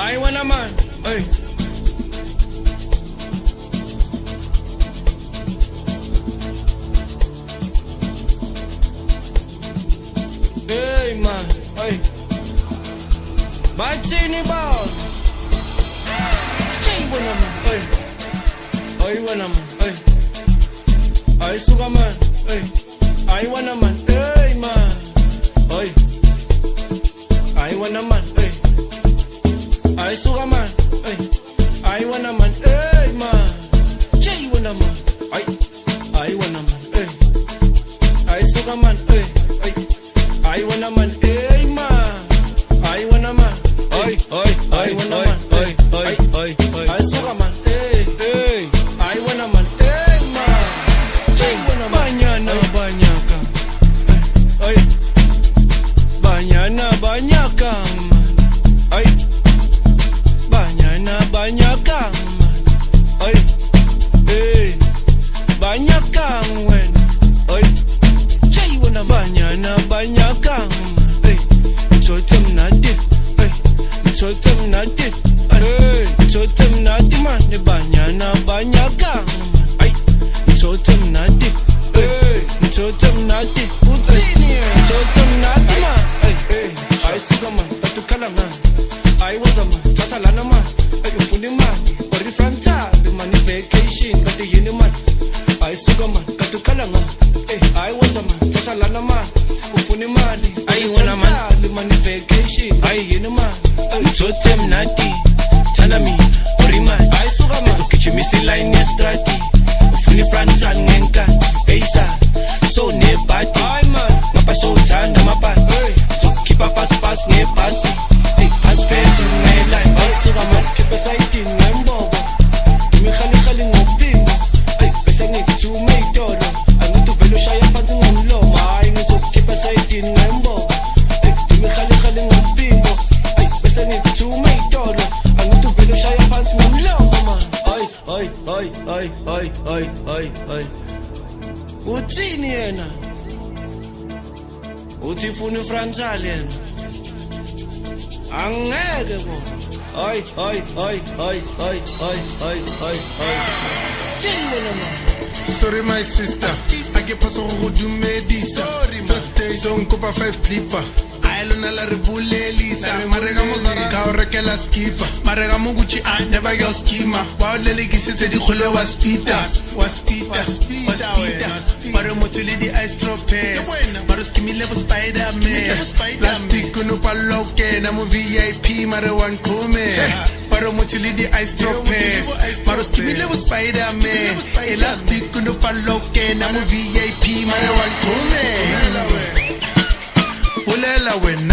I wanna man, hey. Hey man, hey. Batini ball. Hey wanna man, hey. I wanna man, hey. I sugar man, hey. I wanna man, hey man, hey. I wanna man, hey. I sugar man, hey. I wanna man, hey man. Jay wanna man, I wanna man, hey. I sugar man, hey, hey. I wanna man, hey man. I wanna man, hey, I wanna man, hey, I sugar man, hey, hey. I wanna man, hey man. Jay wanna man, banyana banyaka, hey, banyana banyaka, hey. Banyana banyakang ay eh banyakang wen ay jay wana banyana banyakang ay totem nadi ay totem nadi ay totem nadi man banyana banyakang ay totem nadi ay totem nadi utsini totem nadi man ay suka man tatukala man I was a man, that's a lana man. I you fully man, or the front time, the money vacation, got the uni man. I sugar man, got to kalanga. I was a man, that's a lana man. Fully man, I wanna man, the money vacation, I uni man. Totem nati, tanami, oriman. I sugar man, kitchen missing line yestrati. Fully front time, nenka, Asa, so near party. I man, mapa so tanda mapa. So keep a fast near passy. As space in my life, I saw a man keep a sight in my mobile. Give me Khali no bingo. I need to make dollar. I need to value shy up until I'm low. My eyes so keep a sight in my mobile. Give me Khali no bingo. I need to make dollar. I need to value shy up until I'm low, man. Utsini yena. Utsifuni Franzalian. Angeke bo. Ay. Sorry my sister, I get paso go do medisa. First day son copa 5 clipper. Ailona la rebulelisa. Marega mozara ka o rekela skipper. Marega mo Gucci I never go schema. Wa lele ke setse di khole wa speeder. Maro motuli di ice tropes. Maro skimile bo Spider-Man. Plastic no paloke na mo VIP maro one come. Maro motuli di ice tropes. Maro skimile bo Spider-Man. Elastic no paloke na mo VIP maro one come. Ulela when